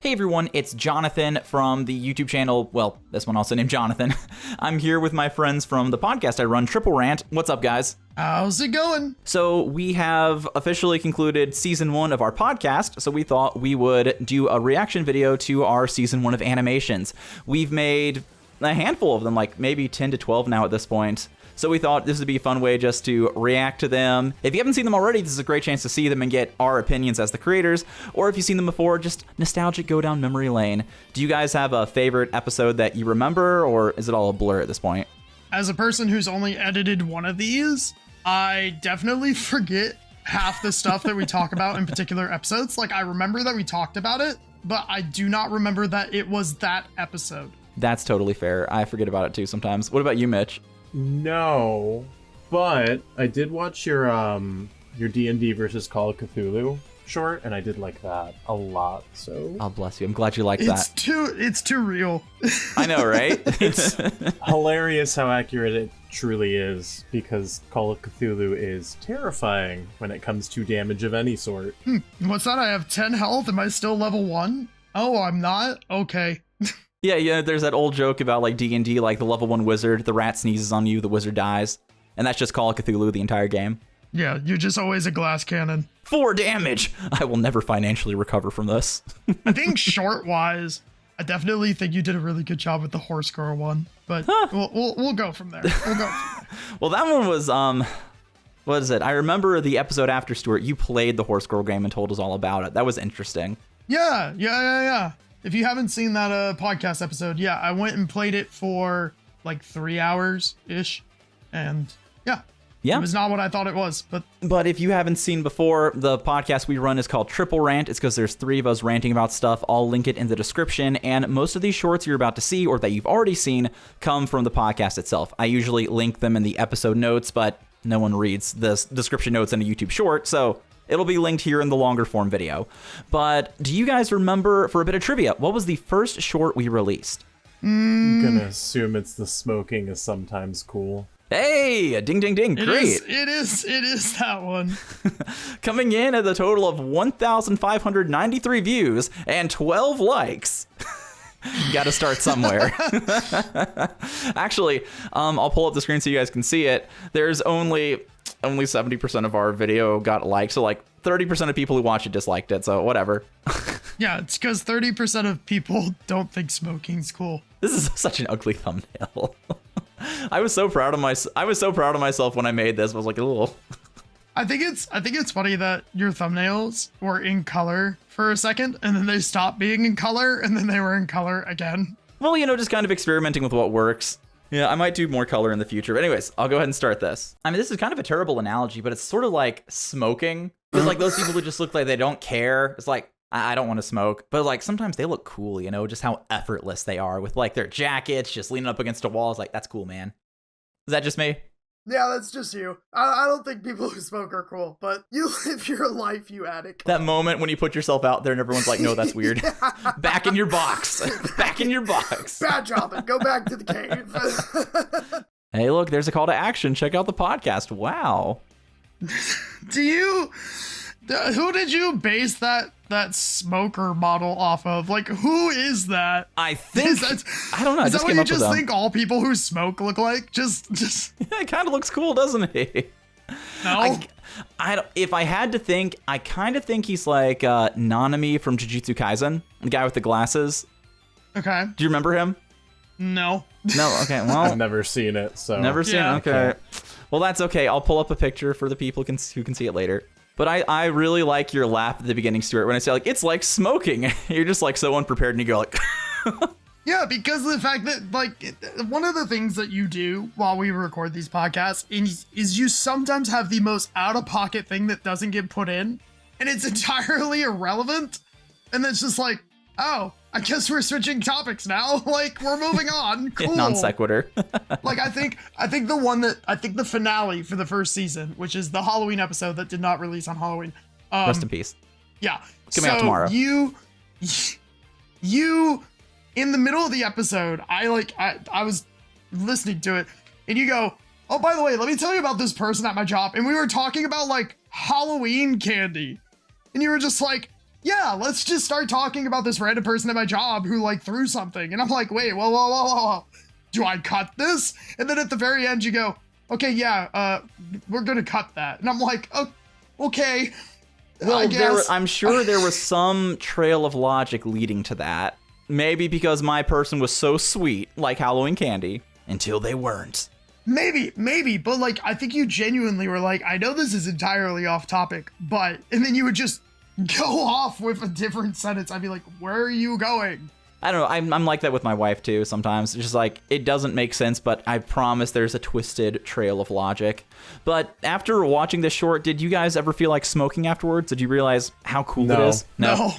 Hey everyone, it's Jonathan from the YouTube channel, well, this one also named Jonathan. I'm here with my friends from the podcast I run, Triple Rant. What's up, guys? How's it going? So we have officially concluded season 1 of our podcast, so we thought we would do a reaction video to our season 1 of animations. We've made a handful of them, like maybe 10 to 12 now at this point. So we thought this would be a fun way just to react to them. If you haven't seen them already, this is a great chance to see them and get our opinions as the creators. Or if you've seen them before, just nostalgic go down memory lane. Do you guys have a favorite episode that you remember, or is it all a blur at this point? As a person who's only edited one of these, I definitely forget half the stuff that we talk about in particular episodes. Like, I remember that we talked about it, but I do not remember that it was that episode. That's totally fair. I forget about it too sometimes. What about you, Mitch? No, but I did watch your D&D versus Call of Cthulhu short, and I did like that a lot. So Oh, bless you. I'm glad you like that. It's too real. I know, right? it's hilarious how accurate it truly is, because Call of Cthulhu is terrifying when it comes to damage of any sort. What's that? I have 10 health. Am I still level 1? Oh, I'm not? Okay. Yeah, there's that old joke about like D&D, like the level 1 wizard, the rat sneezes on you, the wizard dies. And that's just Call of Cthulhu the entire game. Yeah, you're just always a glass cannon. 4 damage! I will never financially recover from this. I think short-wise, I definitely think you did a really good job with the horse girl one. But we'll go from there. Well, that one was, what is it? I remember the episode after, Stuart, you played the horse girl game and told us all about it. That was interesting. Yeah. If you haven't seen that podcast episode, yeah, I went and played it for like 3 hours-ish. And yeah, it was not what I thought it was. But if you haven't seen before, the podcast we run is called Triple Rant. It's because there's 3 of us ranting about stuff. I'll link it in the description. And most of these shorts you're about to see or that you've already seen come from the podcast itself. I usually link them in the episode notes, but no one reads the description notes in a YouTube short, so it'll be linked here in the longer form video. But do you guys remember, for a bit of trivia, what was the first short we released? I'm gonna assume it's the smoking is sometimes cool. Hey, ding, ding, ding, great. It is that one. Coming in at a total of 1,593 views and 12 likes. Got to start somewhere. Actually, I'll pull up the screen so you guys can see it. There's only 70% of our video got liked, so like 30% of people who watch it disliked it, so whatever. Yeah, it's because 30% of people don't think smoking's cool. This is such an ugly thumbnail. I was so proud of myself when I made this. I was like, oh. I think it's funny that your thumbnails were in color for a second, and then they stopped being in color, and then they were in color again. Well, just kind of experimenting with what works. Yeah, I might do more color in the future. But anyways, I'll go ahead and start this. I mean, this is kind of a terrible analogy, but it's sort of like smoking. Because like those people who just look like they don't care. It's like, I don't want to smoke. But like sometimes they look cool, just how effortless they are with like their jackets, just leaning up against a wall. It's like, that's cool, man. Is that just me? Yeah, that's just you. I don't think people who smoke are cool, but you live your life, you addict. That moment when you put yourself out there and everyone's like, no, that's weird. Back in your box. Back in your box. Bad job it. Go back to the cave. Hey, look, there's a call to action. Check out the podcast. Wow. Who did you base that smoker model off of? Like, who is that? I think I don't know. Is that what you just think all people who smoke look like? Just it kind of looks cool, doesn't he? No. I don't, if I had to think, I kind of think he's like Nanami from Jujutsu Kaisen, the guy with the glasses. Okay. Do you remember him? No. No. Okay. Well, I've never seen it, so never seen it. Okay. Well, that's okay. I'll pull up a picture for the people who can see it later. But I really like your laugh at the beginning, Stuart, when I say, like, it's like smoking. You're just, like, so unprepared, and you go, like... Yeah, because of the fact that, like, one of the things that you do while we record these podcasts is you sometimes have the most out-of-pocket thing that doesn't get put in, and it's entirely irrelevant, and it's just like, oh, I guess we're switching topics now. Like, we're moving on. Cool. Non sequitur. Like, I think the finale for the first season, which is the Halloween episode that did not release on Halloween. Rest in peace. Yeah. Coming out tomorrow. You, in the middle of the episode, I was listening to it, and you go, oh, by the way, let me tell you about this person at my job. And we were talking about, like, Halloween candy. And you were just like, yeah, let's just start talking about this random person at my job who like threw something. And I'm like, wait, whoa. Do I cut this? And then at the very end you go, okay, yeah, we're gonna cut that. And I'm like, oh, okay. Well, I guess. I'm sure there was some trail of logic leading to that. Maybe because my person was so sweet, like Halloween candy, until they weren't. Maybe, but like, I think you genuinely were like, I know this is entirely off topic, but, and then you would just go off with a different sentence. I'd be like, where are you going? I don't know. I'm like that with my wife too sometimes. It's just like, it doesn't make sense, but I promise there's a twisted trail of logic. But after watching this short, did you guys ever feel like smoking afterwards? Did you realize how cool it is? No.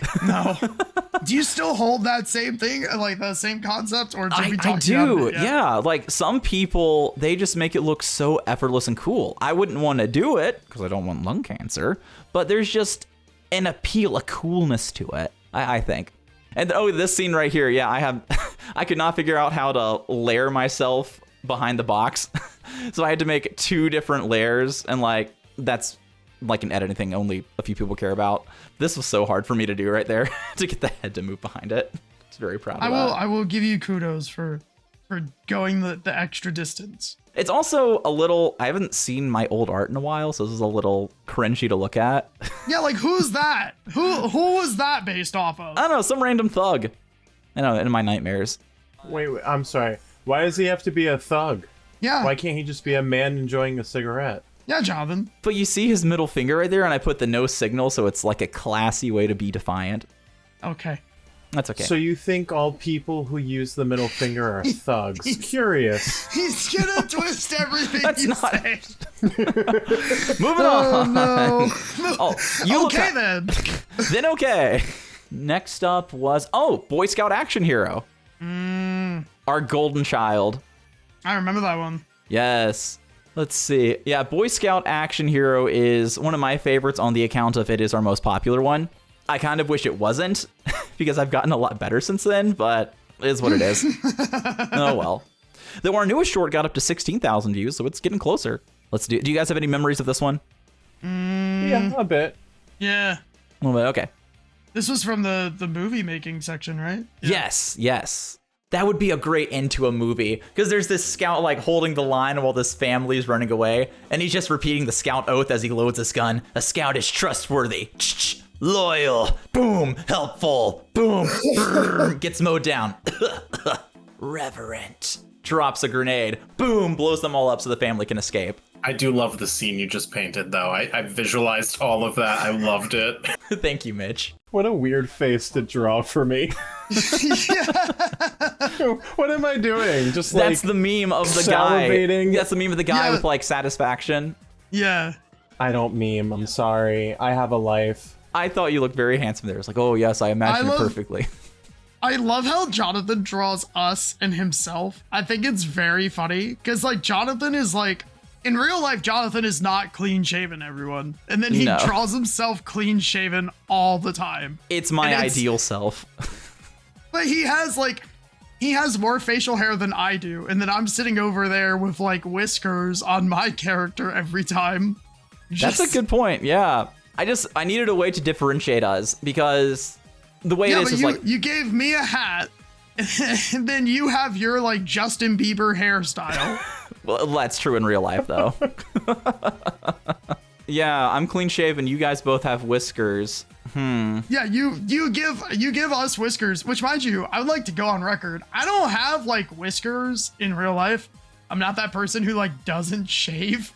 Do you still hold that same thing, like the same concept, or did we talk I do. about it? Yeah, like some people, they just make it look so effortless and cool. I wouldn't want to do it because I don't want lung cancer, but there's just an appeal, a coolness to it, I think. And oh, this scene right here, yeah, I could not figure out how to layer myself behind the box. So I had to make 2 different layers, and like, that's like an editing thing only a few people care about. This was so hard for me to do right there to get the head to move behind it. I was very proud of that. I will give you kudos for going the extra distance. It's also a little, I haven't seen my old art in a while, so this is a little cringy to look at. Yeah, like who's that? Who was that based off of? I don't know, some random thug. I know, in my nightmares. Wait, I'm sorry. Why does he have to be a thug? Yeah. Why can't he just be a man enjoying a cigarette? Yeah, Jonathan. But you see his middle finger right there, and I put the no signal, so it's like a classy way to be defiant. Okay. That's okay. So you think all people who use the middle finger are thugs? Curious. He's gonna twist everything That's you not- say. Moving Oh on. no. Oh, you Okay then. Then okay. Next up was, Boy Scout action hero. Our golden child. I remember that one. Yes. Let's see. Yeah, Boy Scout action hero is one of my favorites on the account of it is our most popular one. I kind of wish it wasn't because I've gotten a lot better since then, but it is what it is. Oh well. Though our newest short got up to 16,000 views, so it's getting closer. Let's do you guys have any memories of this one? Yeah, a bit. Yeah. A little bit, okay. This was from the movie making section, right? Yeah. Yes. That would be a great end to a movie because there's this scout like holding the line while this family is running away, and he's just repeating the scout oath as he loads his gun. A scout is trustworthy, loyal, boom, helpful, boom, brrr, gets mowed down, reverent, drops a grenade, boom, blows them all up so the family can escape. I do love the scene you just painted, though. I visualized all of that. I loved it. Thank you, Mitch. What a weird face to draw for me. What am I doing? Just like That's the meme of the guy. salivating? That's the meme of the guy Yeah. with like satisfaction. Yeah. I don't meme. I'm sorry. I have a life. I thought you looked very handsome there. It's like, oh yes, I imagined it perfectly. I love how Jonathan draws us and himself. I think it's very funny because like Jonathan is like, in real life, Jonathan is not clean shaven, everyone. And then he No. draws himself clean shaven all the time. It's my And ideal self. But he has more facial hair than I do. And then I'm sitting over there with like whiskers on my character every time. That's a good point. Yeah. I needed a way to differentiate us because the way Yeah, it but is you, like, you gave me a hat. And then you have your like Justin Bieber hairstyle. well, that's true in real life though. Yeah, I'm clean shaven. You guys both have whiskers. Yeah, you give us whiskers, which mind you, I would like to go on record. I don't have like whiskers in real life. I'm not that person who like doesn't shave.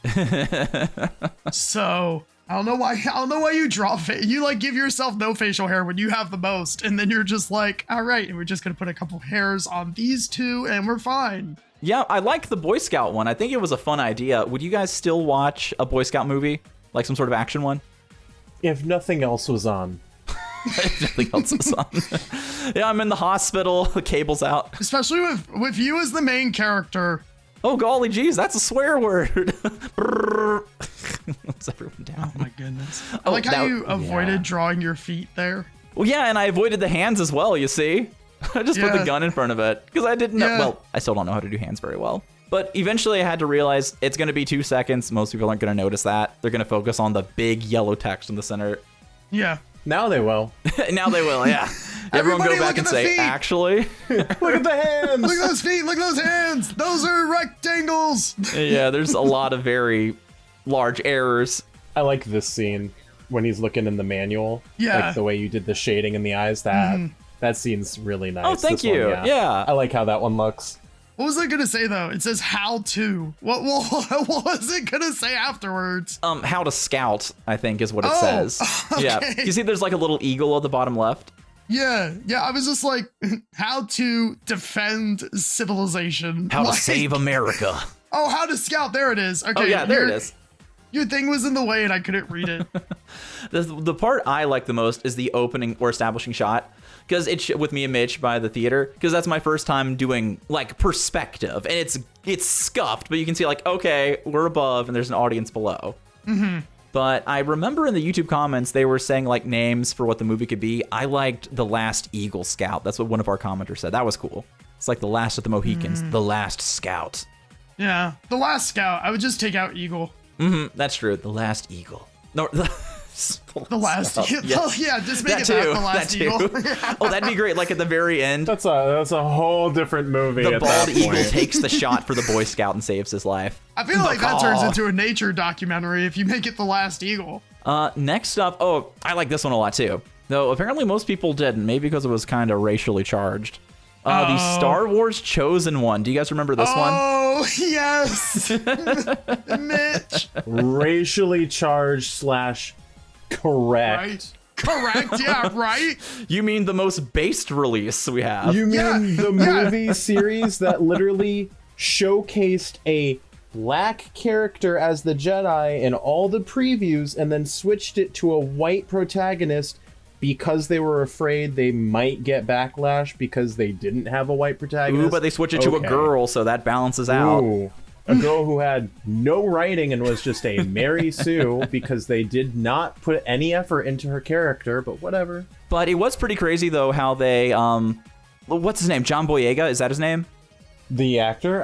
So I don't know why you draw you like give yourself no facial hair when you have the most, and then you're just like, all right, and we're just gonna put a couple hairs on these two, and we're fine. Yeah, I like the Boy Scout one. I think it was a fun idea. Would you guys still watch a Boy Scout movie? Like some sort of action one? If nothing else was on. If nothing else is on. Yeah, I'm in the hospital. The cable's out. Especially with you as the main character. Oh, golly geez, that's a swear word. Let's everyone down. Oh my goodness. I like how you avoided drawing your feet there. Well, yeah, and I avoided the hands as well, you see? I just put the Yeah. gun in front of it because I didn't know. Yeah. Well, I still don't know how to do hands very well. But eventually I had to realize it's going to be 2 seconds. Most people aren't going to notice that. They're going to focus on the big yellow text in the center. Yeah. Now they will. Now they will, yeah. Everyone Everybody go back look and at the say, feet. actually. Look at the hands. Look at those feet. Look at those hands. Those are rectangles. Yeah, there's a lot of very large errors. I like this scene when he's looking in the manual. Yeah. Like the way you did the shading in the eyes. That scene's really nice. Oh, thank This one, you. Yeah. I like how that one looks. What was I gonna say though? It says how to. What was it gonna say afterwards? How to scout, I think, is what it Oh, says. Yeah. okay. You see there's like a little eagle at the bottom left? Yeah. I was just like, how to defend civilization. How to Like, save America. Oh, how to scout. There it is. Okay. Oh, yeah, there it is. Your thing was in the way and I couldn't read it. The part I like the most is the opening or establishing shot. Because it's with me and Mitch by the theater. Because that's my first time doing, like, perspective. And it's scuffed, but you can see, like, okay, we're above and there's an audience below. Mm-hmm. But I remember in the YouTube comments, they were saying, like, names for what the movie could be. I liked The Last Eagle Scout. That's what one of our commenters said. That was cool. It's like The Last of the Mohicans. The Last Scout. Yeah. The Last Scout. I would just take out Eagle. That's true. The Last Eagle. No, The last Scout. Eagle. Yeah, just make That it too. the Last That too. Eagle. Oh, that'd be great. Like at the very end, That's a whole different movie. the at bald that eagle point. takes the shot for the Boy Scout and saves his life. I feel like that turns Caw. into a nature documentary if you make it The Last Eagle. Next up, oh, I like this one a lot too. Though apparently most people didn't, maybe because it was kind of racially charged. The Star Wars Chosen One. Do you guys remember this one? Oh, yes. Mitch. Racially charged / correct. Right. Correct. Yeah, right. You mean the most based release we have? You mean Yeah, the yeah. movie series that literally showcased a black character as the Jedi in all the previews and then switched it to a white protagonist because they were afraid they might get backlash because they didn't have a white protagonist? Ooh, but they switch it to a Okay. girl, so that balances out. Ooh, a girl who had no writing and was just a Mary Sue because they did not put any effort into her character, but whatever. But it was pretty crazy though how they what's his name? John Boyega, is that his name? The actor?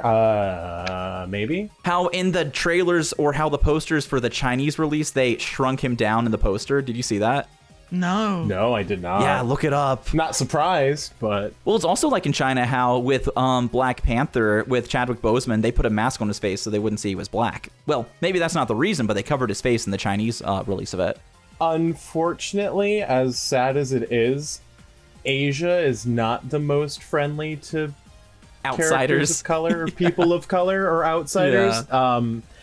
Maybe? How in the trailers or how the posters for the Chinese release they shrunk him down in the poster. Did you see that? No. No, I did not. Yeah, look it up. Not surprised, but Well, it's also like in China how with Black Panther with Chadwick Boseman, they put a mask on his face so they wouldn't see he was black. Well, maybe that's not the reason, but they covered his face in the Chinese release of it. unfortunately, as sad as it is, Asia is not the most friendly to characters Outsiders. of color, people of color, or outsiders.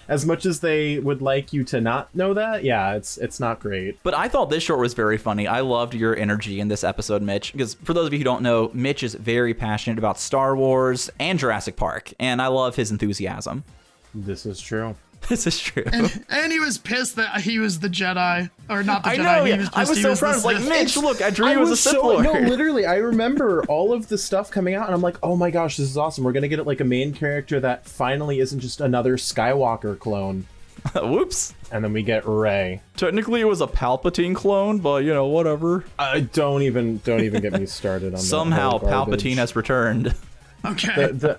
As much as they would like you to not know that, yeah, it's not great. But I thought this short was very funny. I loved your energy in this episode, Mitch, because for those of you who don't know, Mitch is very passionate about Star Wars and Jurassic Park, and I love his enthusiasm. This is true. This is true. And he was pissed that he was the Jedi, or not the I Jedi. know, he yeah. was just, I was he so was the proud. I was like, Sith. Mitch, look, I drew you as a Sith Lord. No, literally, I remember all of the stuff coming out, and I'm like, oh my gosh, this is awesome. We're gonna get it like a main character that finally isn't just another Skywalker clone. Whoops. And then we get Rey. Technically, it was a Palpatine clone, but you know, whatever. Don't even get me started on that Somehow, whole garbage. Palpatine has returned. Okay. The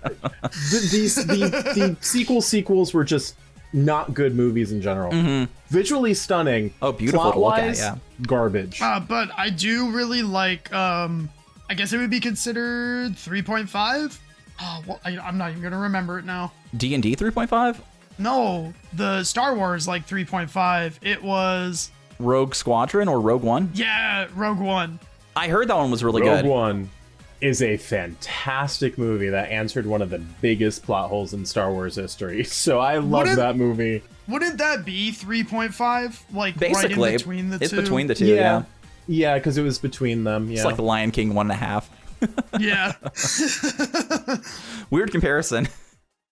sequels were just not good movies in general. Visually stunning. Oh, beautiful to look at, Plot-wise, yeah. Garbage. But I do really like, I guess it would be considered 3.5. Oh, well, I'm not even going to remember it now. D&D 3.5? No, the Star Wars, like 3.5. It was, Rogue Squadron or Rogue One? yeah, Rogue One. I heard that one was really Rogue good. One is a fantastic movie that answered one of the biggest plot holes in Star Wars history. So I love Wouldn't- that movie. Wouldn't that be 3.5? Like, Basically, right in between the it's two? between the two, yeah. Yeah, because it was between them. Yeah. It's like The Lion King 1.5. Yeah. Weird comparison.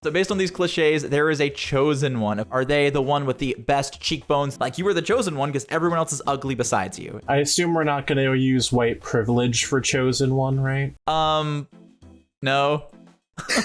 So based on these cliches, there is a chosen one. Are they the one with the best cheekbones? Like you were the chosen one because everyone else is ugly besides you. I assume we're not going to use white privilege for chosen one, right? No.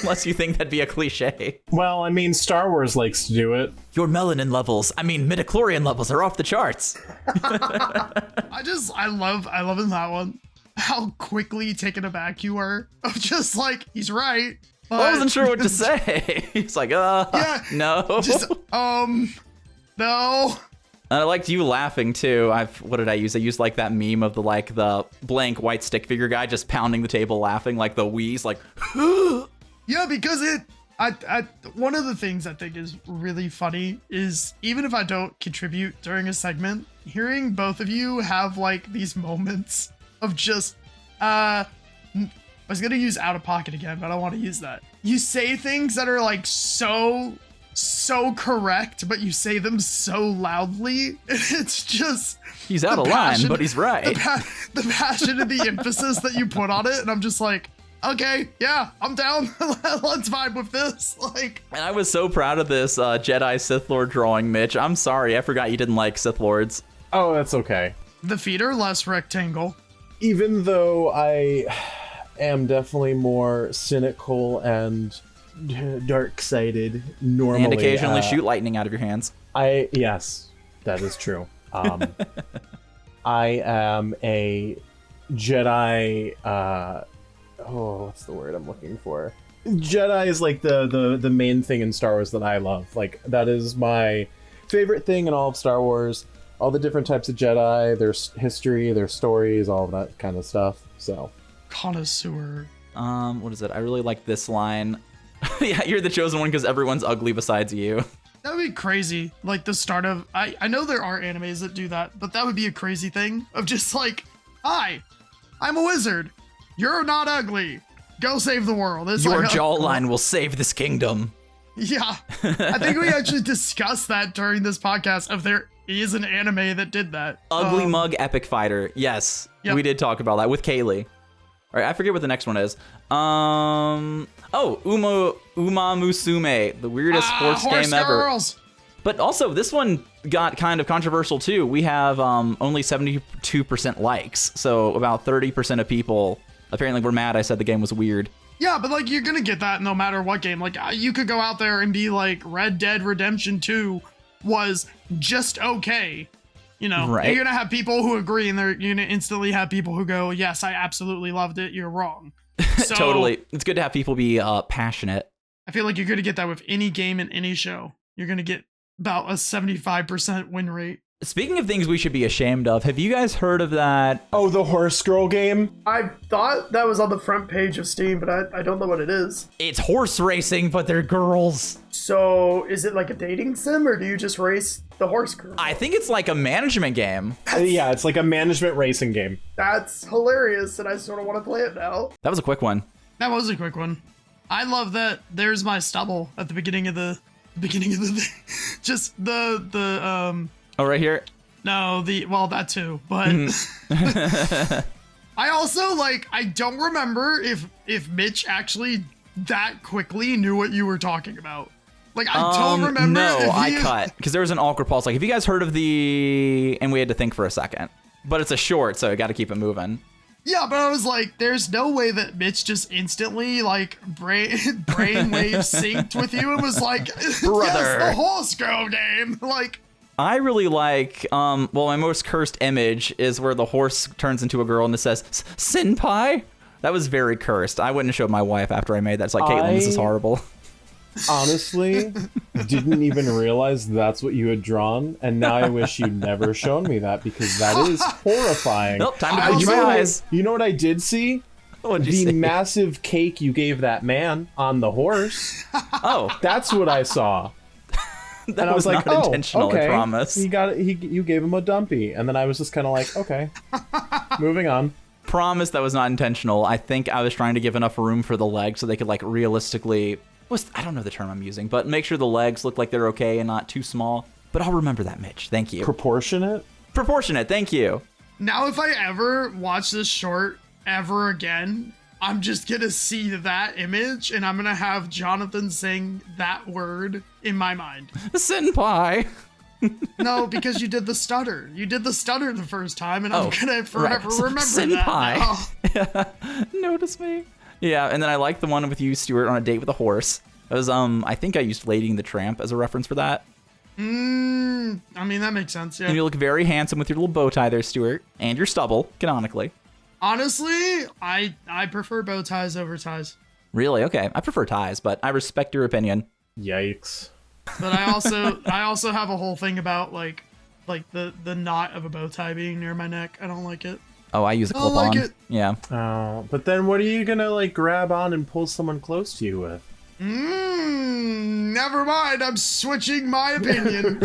Unless you think that'd be a cliched. Well, I mean, Star Wars likes to do it. Your melanin levels, I mean midichlorian levels are off the charts. I love in that one how quickly taken aback you were of just like, he's right. I wasn't sure what to say. He's like, Yeah. no. Just, no. And I liked you laughing too. What did I use? I used like that meme of the blank white stick figure guy just pounding the table laughing, like the wheeze, like Yeah, because I one of the things I think is really funny is even if I don't contribute during a segment, hearing both of you have like these moments of just I was gonna use out of pocket again, but I don't want to use that. You say things that are like so correct, but you say them so loudly. It's just he's out of line, but he's right. The passion and the emphasis that you put on it, and I'm just like, okay, yeah, I'm down. Let's vibe with this. Like, and I was so proud of this Jedi Sith Lord drawing, Mitch. I'm sorry, I forgot you didn't like Sith Lords. Oh, that's okay. the feet are less rectangle. Even though I am definitely more cynical and dark-sided normally. And occasionally shoot lightning out of your hands. Yes, that is true. I am a Jedi, what's the word I'm looking for? Jedi is like the main thing in Star Wars that I love. Like, that is my favorite thing in all of Star Wars. All the different types of Jedi, their history, their stories, all of that kind of stuff. So, Connoisseur. What is it? I really like this line. Yeah, you're the chosen one because everyone's ugly besides you. That would be crazy. Like the start of, I know there are animes that do that, but that would be a crazy thing of just like, hi, I'm a wizard. You're not ugly. Go save the world. It's Your like, jawline will save this kingdom. Yeah. I think we actually discussed that during this podcast if there is an anime that did that. Ugly Mug Epic Fighter. Yes, Yep. we did talk about that with Kaylee. All right, I forget what the next one is. Uma Musume, the weirdest sports Horse game ever. girls. But also, this one got kind of controversial too. We have only 72% likes, so about 30% of people apparently were mad I said the game was weird. Yeah, but like you're gonna get that no matter what game. Like you could go out there and be like Red Dead Redemption 2 was just okay. You know, Right. You're gonna have people who agree, and you're gonna instantly have people who go, "Yes, I absolutely loved it. You're wrong." So, Totally. It's good to have people be passionate. I feel like you're gonna get that with any game and any show. You're gonna get about a 75% win rate. Speaking of things we should be ashamed of, have you guys heard of that? oh, the horse girl game. I thought that was on the front page of Steam, but I don't know what it is. It's horse racing, but they're girls. So, is it like a dating sim, or do you just race the horse girl? I think it's like a management game. Yeah, it's like a management racing game. That's hilarious, and I sort of want to play it now. That was a quick one. That was a quick one. I love that. There's my stubble at the beginning of the thing. Just the Oh, right here. No, that too, but I also I don't remember if Mitch actually that quickly knew what you were talking about. Like, I don't remember. No, if I he- cut because there was an awkward pause. Like, have you guys heard of and we had to think for a second, but it's a short, so I got to keep it moving. Yeah, but I was like, there's no way that Mitch just instantly brainwave synced with you and was like, Brother. yes, the horse girl game. Like, I really like, my most cursed image is where the horse turns into a girl and it says, Senpai? That was very cursed. I wouldn't show my wife after I made that. It's like, Caitlin, this is horrible. Honestly, didn't even realize that's what you had drawn, and now I wish you'd never shown me that because that is horrifying. Nope, time to I close my also- eyes. You know what I did see? What'd you The see? massive cake you gave that man on the horse. Oh, That's what I saw. that And I was like, not oh, intentional, okay. I promise. He got it. You gave him a dumpy, and then I was just kind of like, okay, moving on. Promise that was not intentional. I think I was trying to give enough room for the legs so they could realistically, I don't know the term I'm using, but make sure the legs look like they're okay and not too small. But I'll remember that, Mitch. Thank you. Proportionate. Proportionate. Thank you. now if I ever watch this short ever again, I'm just gonna see that image and I'm gonna have Jonathan saying that word in my mind. Senpai. No, because you did the stutter. You did the stutter the first time, and I'm Oh, gonna forever right. remember Senpai. that. now. Notice me. Yeah, and then I like the one with you, Stuart, on a date with a horse. It was, I think I used Lady and the Tramp as a reference for that. I mean, that makes sense, And yeah. you look very handsome with your little bow tie there, Stuart, and your stubble, canonically. Honestly, I prefer bow ties over ties. Really? Okay. I prefer ties, but I respect your opinion. Yikes. But I also have a whole thing about like the knot of a bow tie being near my neck. I don't like it. Oh, I use a I don't clip-on. like it. Yeah. Oh, but then what are you gonna like grab on and pull someone close to you with? Never mind. I'm switching my opinion.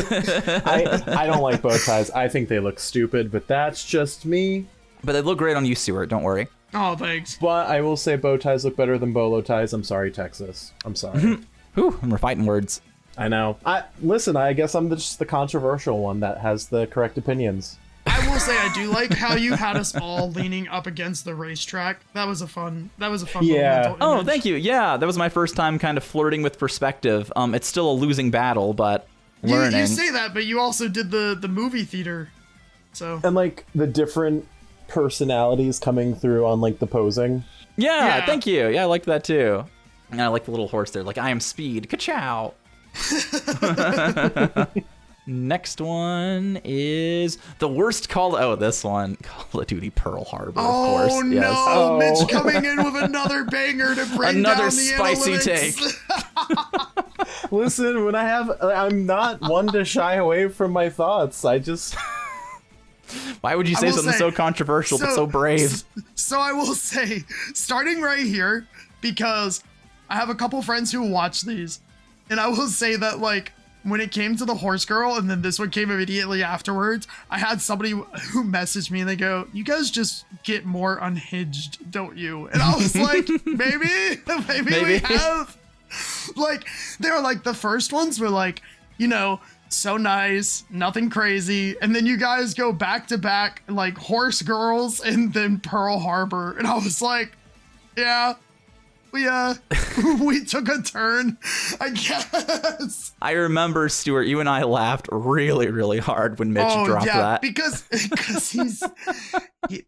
I don't like bow ties. I think they look stupid, but that's just me. But they look great on you, Stuart. Don't worry. Oh, thanks. But I will say bow ties look better than bolo ties. I'm sorry, Texas. I'm sorry. Whew, we're fighting words. I know. Listen, I guess I'm just the controversial one that has the correct opinions. I will say I do like how you had us all leaning up against the racetrack. That was a fun. Yeah. mental Oh, image. thank you. Yeah, that was my first time kind of flirting with perspective. It's still a losing battle, but learning. You say that, but you also did the movie theater. So And like the different personalities coming through on like the posing. Yeah, thank you. Yeah, I liked that too. And I like the little horse there. Like, I am speed. Ka-chow. Next one is the worst call. Oh, this one. Call of Duty Pearl Harbor, of course. Oh no, Yes. Oh. Mitch coming in with another banger to bring Another down the spicy analytics. take. Listen, when I'm not one to shy away from my thoughts. I just Why would you say will something say- so controversial but so brave? So I will say, starting right here, because I have a couple friends who watch these, and I will say that like when it came to the horse girl, and then this one came immediately afterwards, I had somebody who messaged me and they go, "You guys just get more unhinged, don't you?" And I was like, maybe we have. Like, they were like, the first ones were like, you know, so nice, nothing crazy, and then you guys go back to back like horse girls and then Pearl Harbor, and I was like, yeah, we took a turn, I guess. I remember, Stuart, you and I laughed really, really hard when Mitch dropped that. because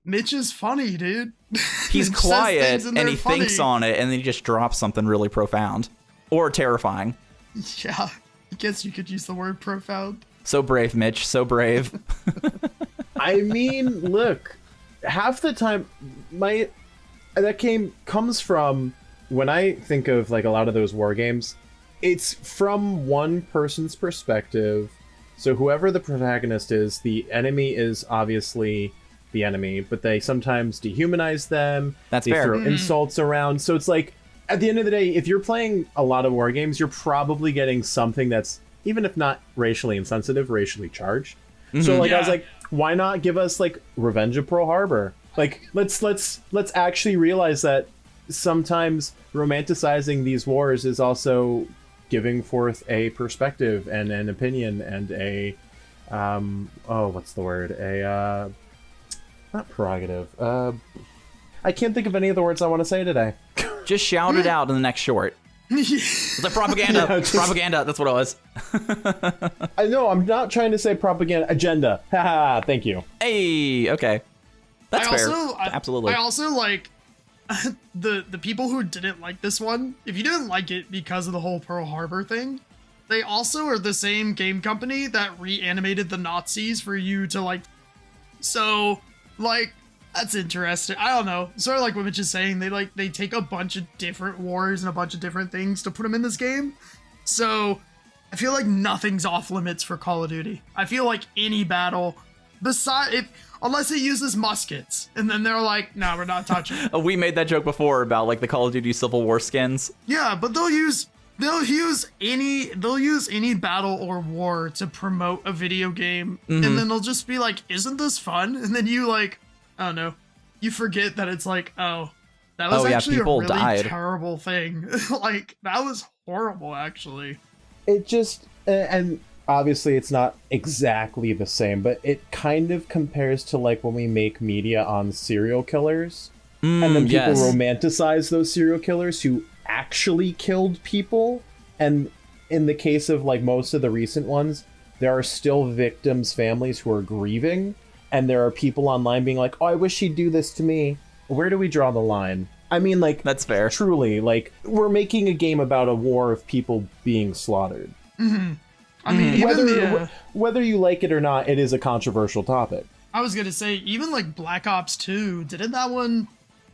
Mitch is funny, dude. He's Mitch says quiet things and they're he funny. thinks on it, and then he just drops something really profound or terrifying. Yeah, I guess you could use the word profound. So brave, Mitch. So brave. I mean, look, half the time comes from when I think of like a lot of those war games, it's from one person's perspective. So whoever the protagonist is, the enemy is obviously the enemy, but they sometimes dehumanize them. That's they fair. throw insults around. So it's like at the end of the day, if you're playing a lot of war games, you're probably getting something that's, even if not racially insensitive, racially charged. So like I was like, why not give us like Revenge of Pearl Harbor? Like let's actually realize that sometimes romanticizing these wars is also giving forth a perspective and an opinion and a what's the word? Not prerogative. I can't think of any of the words I want to say today. Just shout it out in the next short. It's like propaganda. Yeah, just- Propaganda. That's what it was. I know, I'm not trying to say propaganda. Agenda. Haha, thank you. Hey, okay. That's fair. Absolutely. I also like the people who didn't like this one. If you didn't like it because of the whole Pearl Harbor thing, they also are the same game company that reanimated the Nazis for you to like. So, like, that's interesting. I don't know. Sort of like what Mitch is saying. They take a bunch of different wars and a bunch of different things to put them in this game. So, I feel like nothing's off limits for Call of Duty. I feel like any battle, unless it uses muskets, and then they're like, no, we're not touching it. We made that joke before about like the Call of Duty Civil War skins. Yeah, but they'll use any battle or war to promote a video game, and then they'll just be like, isn't this fun? And then you like, I don't know, you forget that it's like, oh, that was actually people a really died. terrible thing. Like, that was horrible, actually. It just, and obviously it's not exactly the same, but it kind of compares to like when we make media on serial killers, and then people romanticize those serial killers who actually killed people. And in the case of like most of the recent ones, there are still victims' families who are grieving, and there are people online being like, oh, I wish he'd do this to me. Where do we draw the line? I mean, like, That's fair. truly, like, we're making a game about a war of people being slaughtered. I mean, even Whether you like it or not, it is a controversial topic. I was gonna say, even like Black Ops 2, didn't that one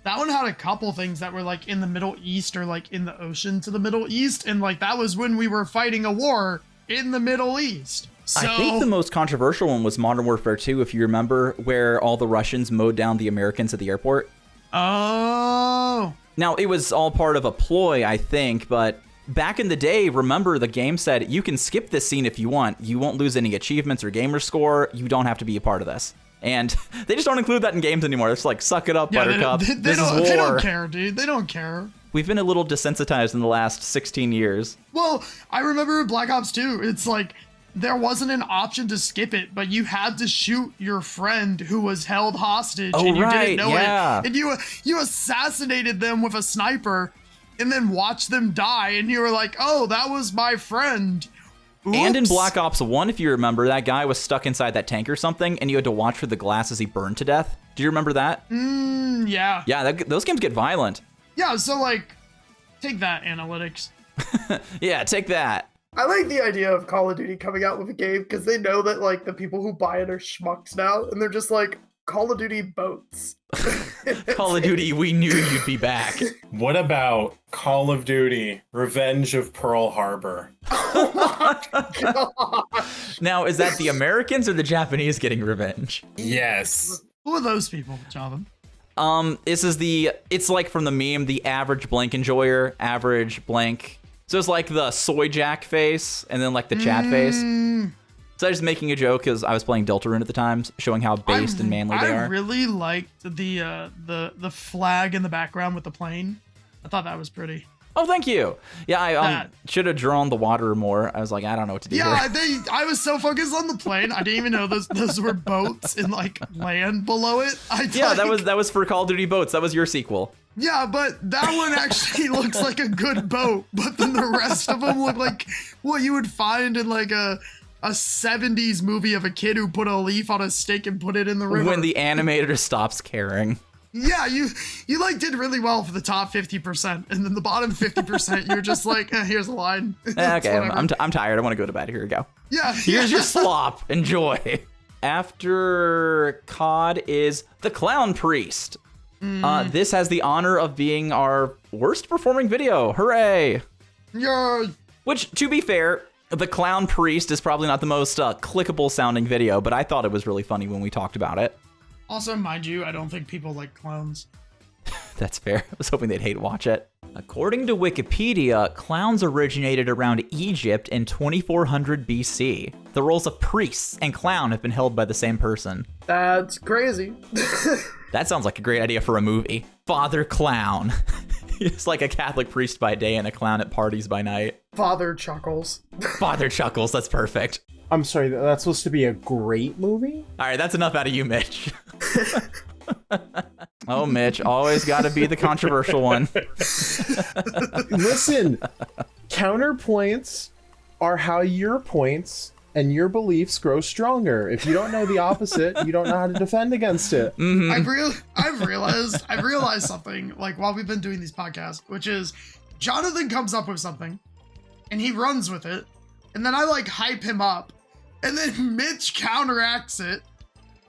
had a couple things that were like in the Middle East or like in the ocean to the Middle East, and like that was when we were fighting a war in the Middle East. So, I think the most controversial one was Modern Warfare 2, if you remember, where all the Russians mowed down the Americans at the airport. Oh. Now, it was all part of a ploy, I think, but back in the day, remember, the game said you can skip this scene if you want. You won't lose any achievements or gamer score. You don't have to be a part of this. And they just don't include that in games anymore. It's like, suck it up, Buttercup. This is war. They don't care, dude. They don't care. We've been a little desensitized in the last 16 years. Well, I remember in Black Ops 2, it's like there wasn't an option to skip it, but you had to shoot your friend who was held hostage, and you didn't know it. And you assassinated them with a sniper, and then watched them die, and you were like, "Oh, that was my friend." Oops. And in Black Ops 1, if you remember, that guy was stuck inside that tank or something, and you had to watch for the glass as he burned to death. Do you remember that? Yeah. Yeah, those games get violent. Yeah, so like, take that, analytics. Yeah, take that. I like the idea of Call of Duty coming out with a game because they know that like the people who buy it are schmucks now, and they're just like, Call of Duty boats. Call of Duty, we knew you'd be back. What about Call of Duty Revenge of Pearl Harbor? Now, is that the Americans or the Japanese getting revenge? Yes. Who are those people, Jonathan? It's like from the meme, the average blank enjoyer, average blank. So it's like the soy jack face and then like the chat face. So I was just making a joke because I was playing Deltarune at the time, showing how based and manly they are. I really liked the flag in the background with the plane. I thought that was pretty. Oh, thank you. Yeah, I should have drawn the water more. I was like, I don't know what to do here. I was so focused on the plane. I didn't even know those were boats and like land below it. That was for Call of Duty boats. That was your sequel. Yeah, but that one actually looks like a good boat, but then the rest of them look like what you would find in like a 70s movie of a kid who put a leaf on a stick and put it in the river. When the animator stops caring. Yeah, you like did really well for the top 50%, and then the bottom 50%, you're just like, here's a line. Okay, I'm tired. I want to go to bed. Here we go. Yeah. Here's your slop. Enjoy. After COD is the Clown Priest. This has the honor of being our worst performing video. Hooray! Yeah. Which, to be fair, the Clown Priest is probably not the most clickable sounding video, but I thought it was really funny when we talked about it. Also, mind you, I don't think people like clowns. That's fair. I was hoping they'd hate watch it. According to Wikipedia, clowns originated around Egypt in 2400 BC. The roles of priests and clown have been held by the same person. That's crazy. That sounds like a great idea for a movie. Father Clown. He's like a Catholic priest by day and a clown at parties by night. Father Chuckles. Father Chuckles, that's perfect. I'm sorry, that's supposed to be a great movie? All right, that's enough out of you, Mitch. Oh, Mitch, always got to be the controversial one. Listen, counterpoints are how your points and your beliefs grow stronger. If you don't know the opposite, you don't know how to defend against it. Mm-hmm. I've realized something, like, while we've been doing these podcasts, which is Jonathan comes up with something and he runs with it, and then I like hype him up, and then Mitch counteracts it,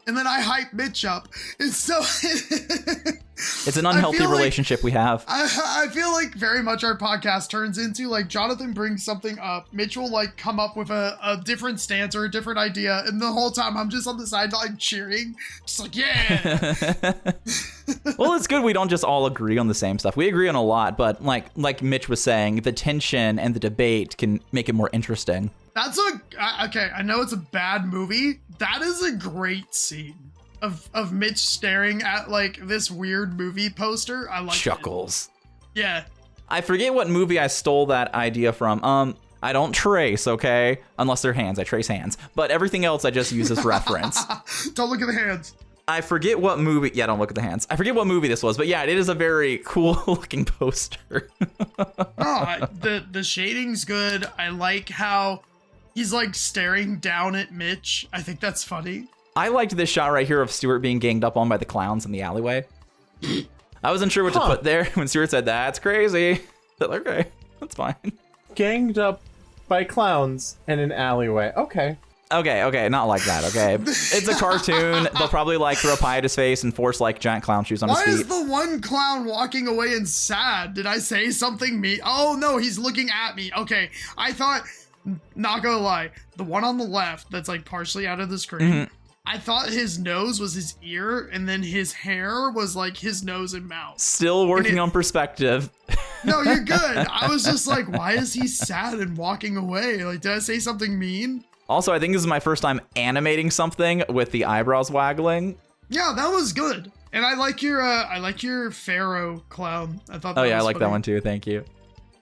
and then I hype Mitch up. And so it's an unhealthy relationship we have. I feel like very much our podcast turns into like Jonathan brings something up, Mitch will like come up with a different stance or a different idea, and the whole time I'm just on the sideline cheering, just like, yeah. Well, it's good we don't just all agree on the same stuff. We agree on a lot, but like Mitch was saying, the tension and the debate can make it more interesting. That's okay. I know it's a bad movie. That is a great scene of Mitch staring at like this weird movie poster. I like Chuckles. It. Yeah. I forget what movie I stole that idea from. I don't trace, okay? Unless they're hands. I trace hands. But everything else I just use as reference. Don't look at the hands. I forget what movie. Yeah, don't look at the hands. I forget what movie this was, but yeah, it is a very cool looking poster. The shading's good. I like how he's like staring down at Mitch. I think that's funny. I liked this shot right here of Stuart being ganged up on by the clowns in the alleyway. I wasn't sure what to put there when Stuart said, that's crazy. Okay, that's fine. Ganged up by clowns in an alleyway. Okay. Okay, not like that, okay? It's a cartoon. They'll probably like throw pie at his face and force like giant clown shoes on his feet. Why is the one clown walking away and sad? Did I say something Oh no, he's looking at me. Okay, I thought not gonna lie, the one on the left that's like partially out of the screen, I thought his nose was his ear, and then his hair was like his nose and mouth. Still working on perspective. No, you're good. I was just like, why is he sad and walking away? Like, did I say something mean? Also, I think this is my first time animating something with the eyebrows waggling. Yeah, that was good. And I like your Pharaoh clown. I thought that Oh yeah, I was like funny. that one too. Thank you.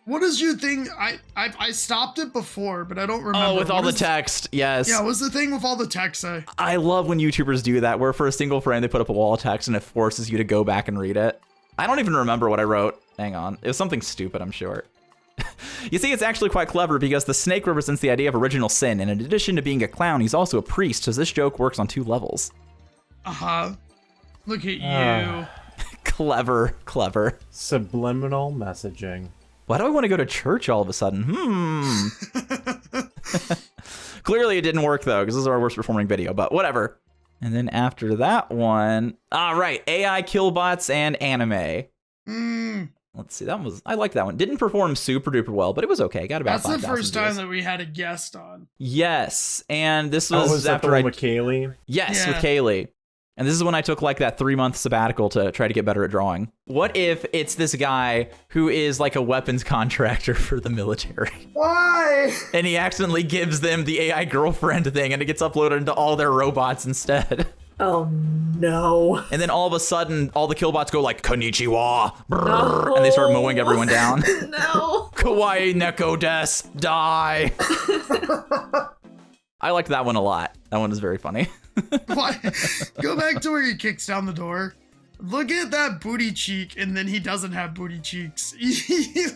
What is your thing? I stopped it before, but I don't remember. Oh, with all What the is- text. Yes. Yeah, what's the thing with all the text say? I love when YouTubers do that, where for a single frame they put up a wall of text and it forces you to go back and read it. I don't even remember what I wrote. Hang on. It was something stupid, I'm sure. You see, it's actually quite clever because the snake represents the idea of original sin, and in addition to being a clown, he's also a priest, so this joke works on 2 levels. Uh-huh. Look at you. Clever. Subliminal messaging. Why do I want to go to church all of a sudden? Clearly it didn't work though, because this is our worst performing video, but whatever. And then after that one, right, AI killbots and anime. Let's see, I liked that one. Didn't perform super duper well, but it was okay. Got about That's the 5,000 first time views. that we had a guest on. Yes, and this was, Was that the after one with Kaylee? Yes, with Yeah. Kaylee. And this is when I took like that 3-month sabbatical to try to get better at drawing. What if it's this guy who is like a weapons contractor for the military? Why? And he accidentally gives them the AI girlfriend thing and it gets uploaded into all their robots instead. Oh no. And then all of a sudden, all the killbots go like, Konnichiwa, brrr, and they start mowing everyone down. No. Kawaii neko desu, die. I liked that one a lot. That one was very funny. Why? Go back to where he kicks down the door. Look at that booty cheek, and then he doesn't have booty cheeks.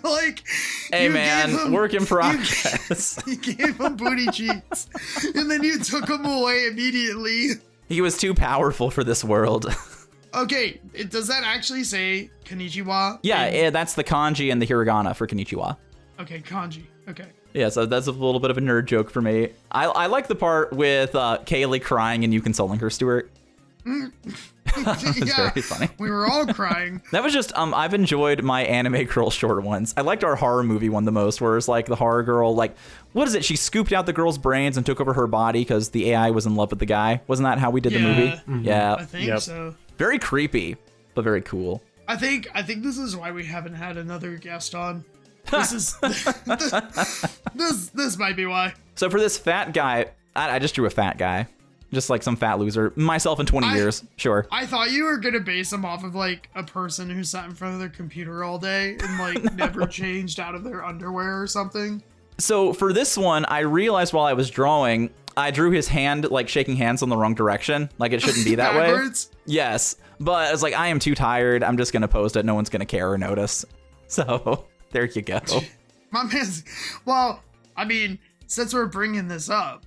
Like, Hey you man, gave him- work in progress. You gave him booty cheeks, and then you took him away immediately. He was too powerful for this world. Okay, does that actually say konnichiwa? Yeah, that's the kanji and the hiragana for konnichiwa. Okay, kanji. Okay. Yeah, so that's a little bit of a nerd joke for me. I like the part with Kaylee crying and you consoling her, Stuart. That was very funny. We were all crying. That was just, I've enjoyed my anime girl short ones. I liked our horror movie one the most, where it's like the horror girl, like, what is it? She scooped out the girl's brains and took over her body because the AI was in love with the guy. Wasn't that how we did the movie? I Yeah. think Yep. so. Very creepy, but very cool. I think this is why we haven't had another guest on. This is this might be why. So for this fat guy, I just drew a fat guy. Just like some fat loser. Myself in 20 years, sure. I thought you were gonna base him off of like a person who sat in front of their computer all day and like never changed out of their underwear or something. So for this one, I realized while I was drawing, I drew his hand like shaking hands on the wrong direction. Like it shouldn't be that way. Backwards? Yes, but I was like, I am too tired. I'm just gonna post it. No one's gonna care or notice. So there you go. My man's. Well, I mean, since we're bringing this up,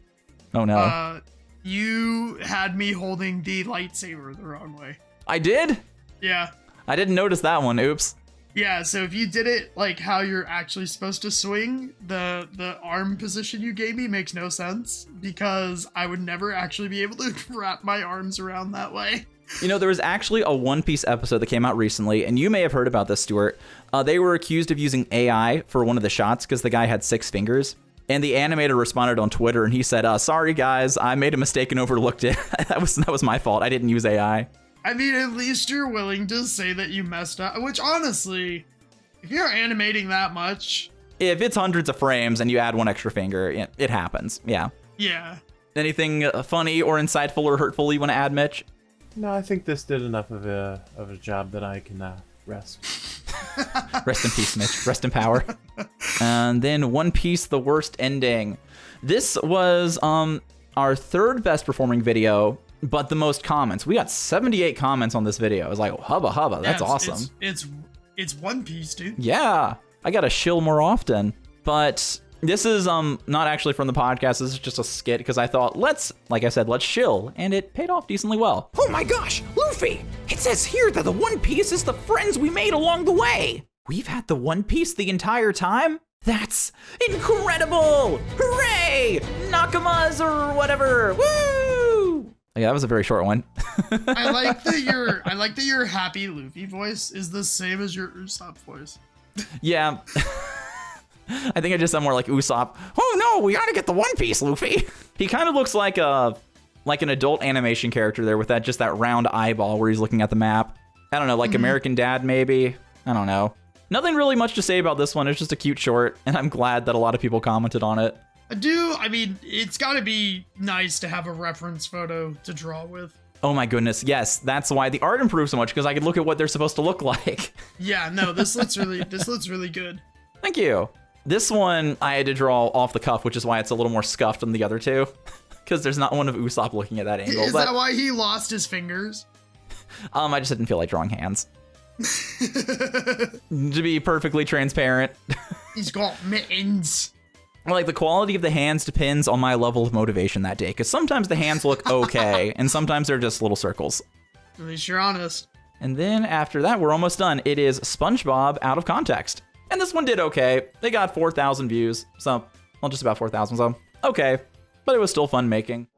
Oh no. you had me holding the lightsaber the wrong way. I did? Yeah. I didn't notice that one. Oops. Yeah, so if you did it like how you're actually supposed to swing, the arm position you gave me makes no sense because I would never actually be able to wrap my arms around that way. You know, there was actually a One Piece episode that came out recently, and you may have heard about this, Stuart. They were accused of using AI for one of the shots because the guy had 6 fingers. And the animator responded on Twitter, and he said, sorry, guys, I made a mistake and overlooked it. that was my fault. I didn't use AI. I mean, at least you're willing to say that you messed up, which honestly, if you're animating that much, If it's hundreds of frames and you add 1 extra finger, it happens. Yeah. yeah. Anything funny or insightful or hurtful you want to add, Mitch? No, I think this did enough of a job that I can rest. Rest in peace, Mitch. Rest in power. And then One Piece, the worst ending. This was our 3rd best performing video, but the most comments. We got 78 comments on this video. I was like, oh, hubba hubba, that's Yeah, awesome. It's One Piece, dude. Yeah, I gotta shill more often. But this is not actually from the podcast. This is just a skit because I thought, like I said, let's shill, and it paid off decently well. Oh my gosh, Luffy! It says here that the One Piece is the friends we made along the way. We've had the One Piece the entire time? That's incredible! Hooray! Nakamas or whatever. Woo! Yeah, that was a very short one. I like that your happy Luffy voice is the same as your Usopp voice. Yeah. I think I just somewhere like Usopp. Oh no, we gotta get the One Piece, Luffy. He kind of looks like an adult animation character there with that round eyeball where he's looking at the map. I don't know, like American Dad maybe. I don't know. Nothing really much to say about this one. It's just a cute short, and I'm glad that a lot of people commented on it. I mean, it's gotta be nice to have a reference photo to draw with. Oh my goodness, yes. That's why the art improved so much, because I could look at what they're supposed to look like. Yeah, no, this looks really good. Thank you. This one I had to draw off the cuff, which is why it's a little more scuffed than the other two. Because there's not one of Usopp looking at that angle. Is that why he lost his fingers? I just didn't feel like drawing hands. To be perfectly transparent. He's got mittens. Like, the quality of the hands depends on my level of motivation that day, because sometimes the hands look okay, and sometimes they're just little circles. At least you're honest. And then after that, we're almost done. It is SpongeBob Out of Context. And this one did okay. They got 4,000 views, so, well, just about 4,000, so, okay. But it was still fun making.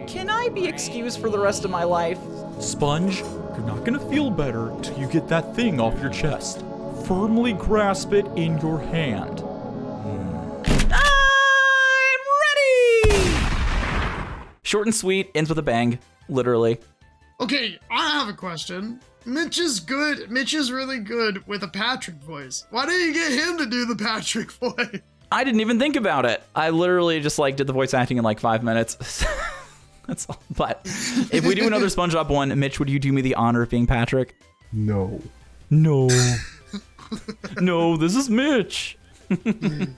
Can I be excused for the rest of my life? Sponge, you're not gonna feel better till you get that thing off your chest. Firmly grasp it in your hand. I'm ready! Short and sweet, ends with a bang, literally. Okay, I have a question. Mitch is good. Mitch is really good with a Patrick voice. Why didn't you get him to do the Patrick voice? I didn't even think about it. I literally just did the voice acting in like 5 minutes. That's all. But if we do another SpongeBob one, Mitch, would you do me the honor of being Patrick? No. No. No, this is Mitch.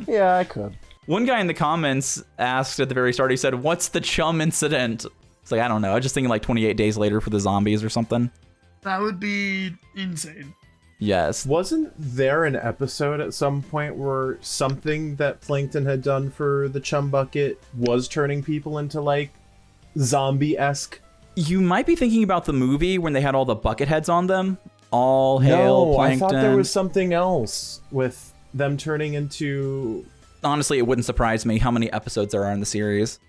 Yeah, I could. One guy in the comments asked at the very start, he said, what's the chum incident? It's like, I don't know. I was just thinking like 28 days later for the zombies or something. That would be insane. Yes. Wasn't there an episode at some point where something that Plankton had done for the Chum Bucket was turning people into like zombie-esque? You might be thinking about the movie when they had all the bucket heads on them. All hail Plankton. I thought there was something else with them turning into... Honestly, it wouldn't surprise me how many episodes there are in the series.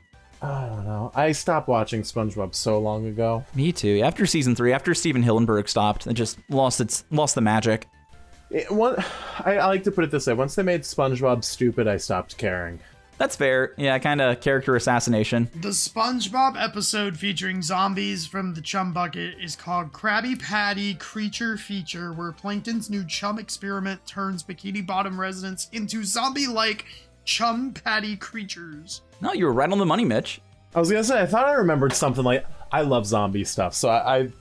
I don't know. I stopped watching SpongeBob so long ago. Me too. After season 3, after Steven Hillenburg stopped, it just lost the magic. I like to put it this way. Once they made SpongeBob stupid, I stopped caring. That's fair. Yeah, kind of character assassination. The SpongeBob episode featuring zombies from the Chum Bucket is called Krabby Patty Creature Feature, where Plankton's new chum experiment turns Bikini Bottom residents into zombie-like chum patty creatures. No, you were right on the money, Mitch. I was gonna say, I thought I remembered something like, I love zombie stuff, so I'd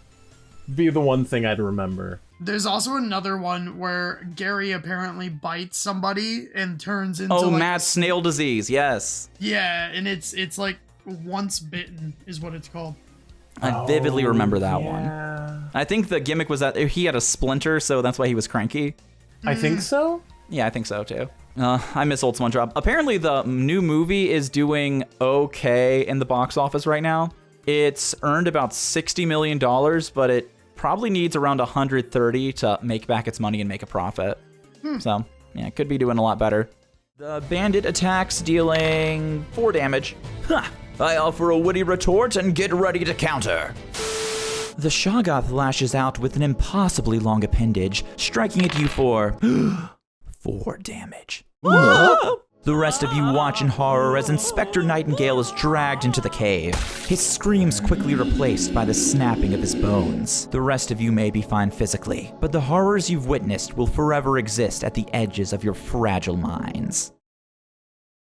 be the one thing I'd remember. There's also another one where Gary apparently bites somebody and turns into mad snail disease, yes. Yeah, and it's like once bitten is what it's called. I vividly remember that one. I think the gimmick was that he had a splinter, so that's why he was cranky. I think so? Yeah, I think so too. I miss old SpongeBob. Apparently the new movie is doing okay in the box office right now. It's earned about $60 million, but it probably needs around 130 to make back its money and make a profit. So, yeah, it could be doing a lot better. The bandit attacks, dealing 4 damage. Ha! I offer a witty retort and get ready to counter. The Shoggoth lashes out with an impossibly long appendage, striking at you for 4 damage. The rest of you watch in horror as Inspector Nightingale is dragged into the cave, his screams quickly replaced by the snapping of his bones. The rest of you may be fine physically, but the horrors you've witnessed will forever exist at the edges of your fragile minds.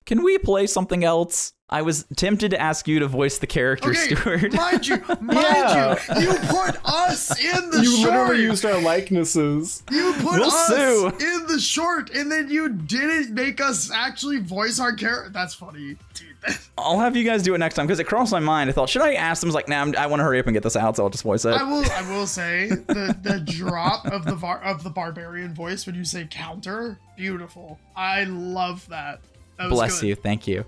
Can we play something else? I was tempted to ask you to voice the character, Stuart. Mind you, you put us in the short. You literally used our likenesses. You put us in the short, and then you didn't make us actually voice our character. That's funny, dude. I'll have you guys do it next time, because it crossed my mind. I thought, should I ask them? I was like, nah, I want to hurry up and get this out, so I'll just voice it. I will say the drop of the barbarian voice when you say counter, beautiful. I love that. Bless you. Thank you.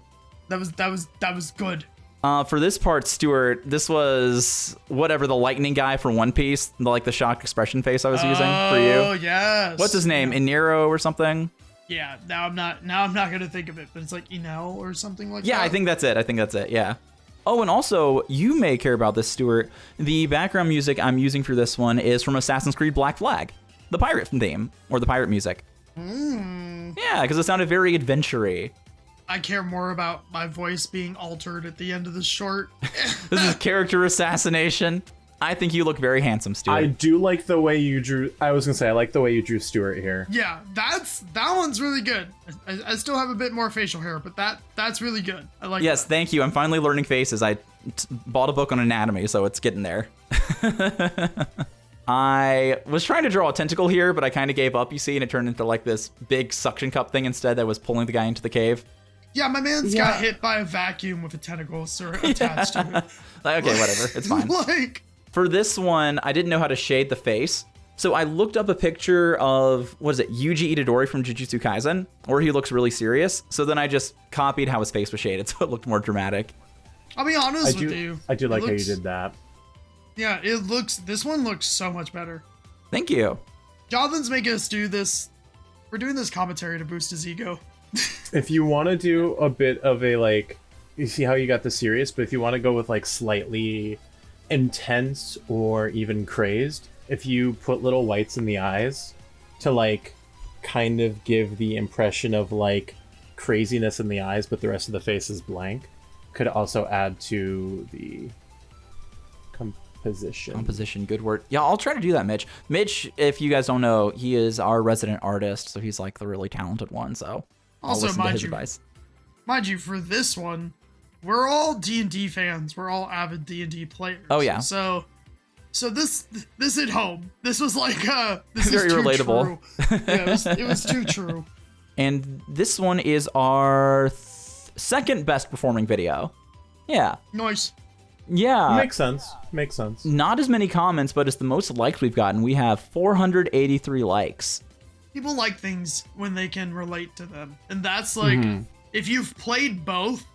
That was good. For this part, Stuart, this was whatever the lightning guy from One Piece, the shocked expression face I was using for you. Oh yes. What's his name? Inero or something? Yeah. Now I'm not gonna think of it, but it's like Inel or something like that. Yeah, I think that's it. Yeah. Oh, and also, you may care about this, Stuart. The background music I'm using for this one is from Assassin's Creed Black Flag. the pirate theme or the pirate music. Yeah, because it sounded very adventure-y. I care more about my voice being altered at the end of the short. This is character assassination. I think you look very handsome, Stuart. I do like the way you drew. I was gonna say I like the way you drew Stuart here. Yeah, that one's really good. I still have a bit more facial hair, but that's really good. I like. Yes, that. thank you. I'm finally learning faces. I bought a book on anatomy, so it's getting there. I was trying to draw a tentacle here, but I kind of gave up, you see, and it turned into like this big suction cup thing instead that was pulling the guy into the cave. Yeah, my man's got hit by a vacuum with a tentacle attached to it. Like, okay, whatever. It's fine. Like, for this one, I didn't know how to shade the face. So I looked up a picture of, what is it, Yuji Itadori from Jujutsu Kaisen, where he looks really serious. So then I just copied how his face was shaded, so it looked more dramatic. I'll be honest with you. I do like how you looks- did that. Yeah, this one looks so much better. Thank you. Jonathan's making us do this. We're doing this commentary to boost his ego. If you want to do a bit of a like, you see how you got the serious, but if you want to go with like slightly intense or even crazed, if you put little whites in the eyes to like kind of give the impression of like craziness in the eyes, but the rest of the face is blank, could also add to the composition. Composition, good word. Yeah, I'll try to do that, Mitch. Mitch, if you guys don't know, he is our resident artist, so he's like the really talented one, so I'll Also, listen to his advice. Mind you, for this one, we're all D&D fans. We're all avid D&D players. Oh, yeah. So this hit home. This was like this Very is too relatable. True. Yeah, it was too true. And this one is our second best performing video. Yeah. Nice. Yeah. Makes sense. Not as many comments, but it's the most likes we've gotten. We have 483 likes. People like things when they can relate to them. And that's like, if you've played both,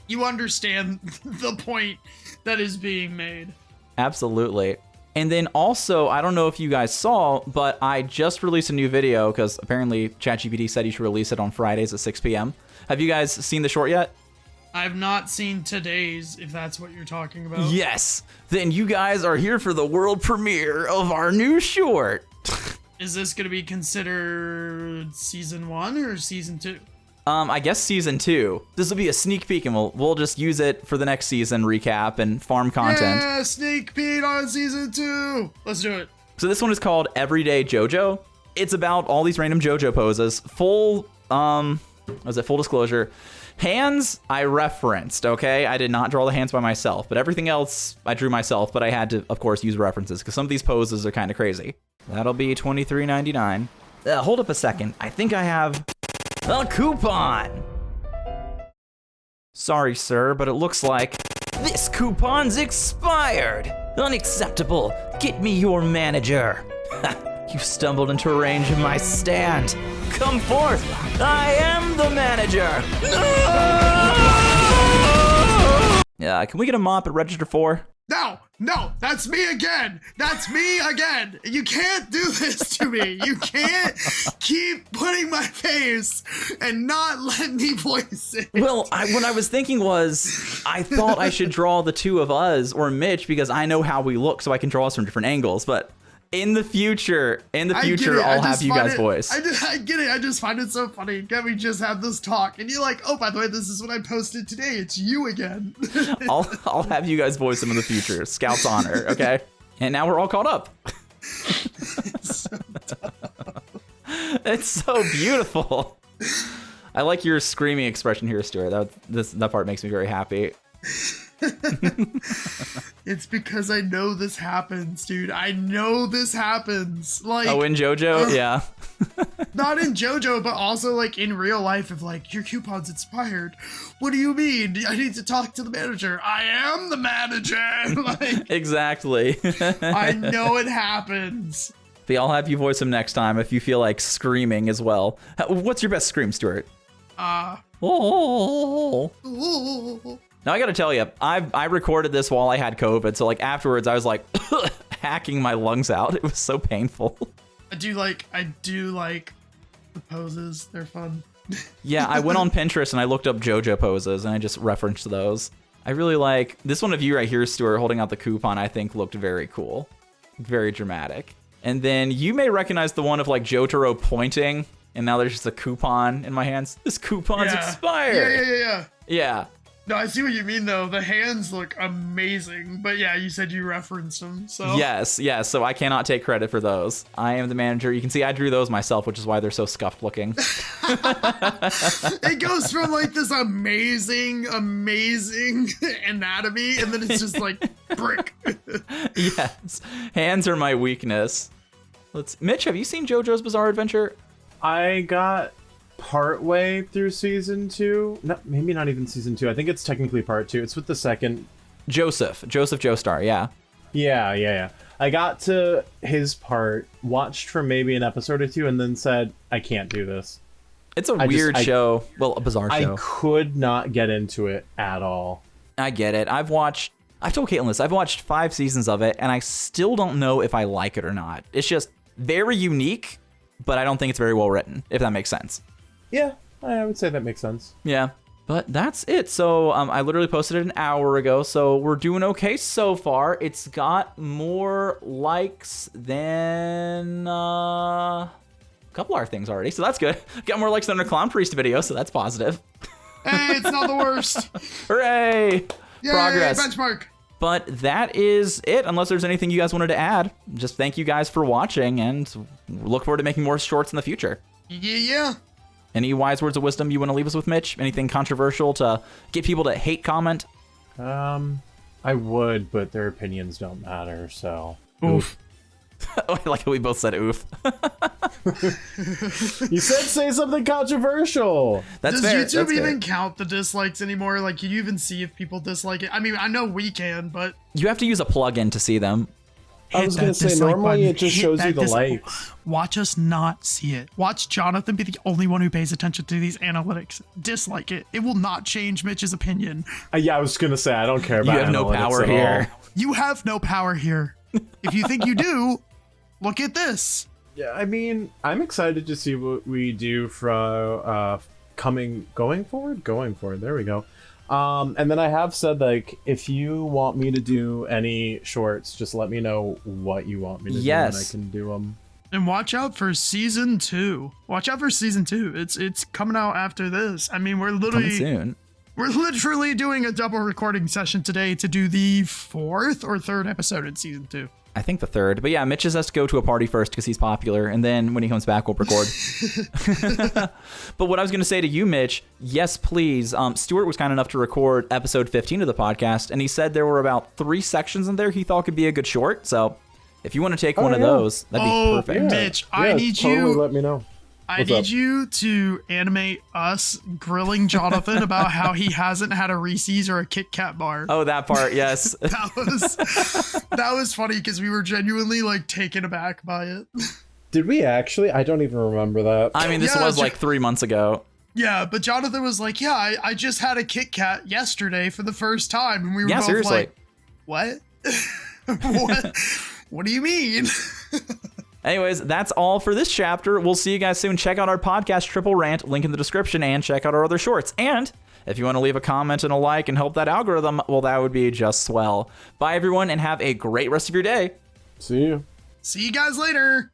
you understand the point that is being made. Absolutely. And then also, I don't know if you guys saw, but I just released a new video because apparently ChatGPT said you should release it on Fridays at 6 p.m. Have you guys seen the short yet? I've not seen today's, if that's what you're talking about. Yes. Then you guys are here for the world premiere of our new short. Is this going to be considered season 1 or season 2? I guess season 2. This will be a sneak peek, and we'll just use it for the next season recap and farm content. Yeah, sneak peek on season 2. Let's do it. So this one is called Everyday JoJo. It's about all these random JoJo poses. Full disclosure. Hands, I referenced, okay? I did not draw the hands by myself, but everything else I drew myself, but I had to, of course, use references because some of these poses are kind of crazy. That'll be $23.99. Hold up a second. I think I have a coupon. Sorry, sir, but it looks like this coupon's expired. Unacceptable. Get me your manager. You stumbled into range of my stand. Come forth. I am the manager. Yeah, can we get a mop at register 4? No, that's me again. That's me again. You can't do this to me. You can't keep putting my face and not let me voice it. Well, what I was thinking was, I thought I should draw the two of us or Mitch because I know how we look, so I can draw us from different angles. But in the future, I'll have you guys voice. I get it. I just find it so funny. Can we just have this talk? And you're like, oh, by the way, this is what I posted today. It's you again. I'll have you guys voice them in the future. Scout's honor, okay? And now we're all caught up. It's so beautiful. I like your screaming expression here, Stuart. That part makes me very happy. It's because I know this happens, dude. I know this happens. Like, oh, in JoJo? Yeah. Not in JoJo, but also like in real life of like, your coupon's expired. What do you mean? I need to talk to the manager. I am the manager. Like, exactly. I know it happens. But I'll have you voice him next time if you feel like screaming as well. What's your best scream, Stuart? Oh. Now, I gotta tell you, I recorded this while I had COVID, so like afterwards I was like hacking my lungs out. It was so painful. I do like the poses. They're fun. Yeah, I went on Pinterest and I looked up JoJo poses and I just referenced those. I really like this one of you right here, Stuart, holding out the coupon. I think looked very cool. Very dramatic. And then you may recognize the one of like Jotaro pointing, and now there's just a coupon in my hands. This coupon's expired. Yeah. Yeah. No, I see what you mean though. The hands look amazing, but yeah, you said you referenced them. So Yes. So I cannot take credit for those. I am the manager. You can see I drew those myself, which is why they're so scuffed looking. it goes from like this amazing anatomy, and then it's just like brick. Yes. Hands are my weakness. Mitch, have you seen JoJo's Bizarre Adventure? I got partway through season 2. No, maybe not even season 2. I think it's technically part 2. It's with the second Joseph Joestar, yeah. Yeah. I got to his part, watched for maybe an episode or two, and then said, I can't do this. It's a weird show. Well, a bizarre show. I could not get into it at all. I get it. I've told Caitlin this. I've watched 5 seasons of it, and I still don't know if I like it or not. It's just very unique, but I don't think it's very well written, if that makes sense. Yeah, I would say that makes sense. Yeah. But that's it. So I literally posted it an hour ago, so we're doing okay so far. It's got more likes than a couple of our things already, so that's good. Got more likes than our Clown Priest video, so that's positive. Hey, it's not the worst. Hooray! Yay, Progress. benchmark. But that is it, unless there's anything you guys wanted to add. Just thank you guys for watching, and look forward to making more shorts in the future. Yeah. Any wise words of wisdom you want to leave us with, Mitch? Anything controversial to get people to hate comment? I would, but their opinions don't matter, so. Oof. I like how we both said oof. You said say something controversial. That's Does fair. YouTube That's even fair. count the dislikes anymore? Like, can you even see if people dislike it? I mean, I know we can, but You have to use a plugin to see them. I was going to say, normally it just shows you the likes. Watch us not see it. Watch Jonathan be the only one who pays attention to these analytics. Dislike it. It will not change Mitch's opinion. Yeah, I was going to say, I don't care about You have no analytics power at here. all. You have no power here. If you think you do, look at this. Yeah, I mean, I'm excited to see what we do for going forward. There we go. And then I have said, like, if you want me to do any shorts, just let me know what you want me to do, and I can do them. And watch out for season 2. It's coming out after this. I mean, we're Coming soon. literally doing a double recording session today to do the 4th or 3rd episode in season 2. I think the 3rd. But yeah, Mitch just has to go to a party first because he's popular, and then when he comes back, we'll record. But what I was going to say to you, Mitch, yes, please. Stuart was kind enough to record episode 15 of the podcast, and he said there were about 3 sections in there he thought could be a good short. So if you want to take one of those, that'd be perfect. Mitch, I need totally you. let me know. I need you to animate us grilling Jonathan about how he hasn't had a Reese's or a Kit Kat bar. Oh, that part, yes. That was funny because we were genuinely like taken aback by it. Did we actually? I don't even remember that. I mean, this was like 3 months ago. Yeah, but Jonathan was like, yeah, I just had a Kit Kat yesterday for the first time. And we were both seriously. like, what? What do you mean? Anyways, that's all for this chapter. We'll see you guys soon. Check out our podcast, Triple Rant, link in the description, and check out our other shorts. And if you want to leave a comment and a like and help that algorithm, well, that would be just swell. Bye, everyone, and have a great rest of your day. See you. See you guys later.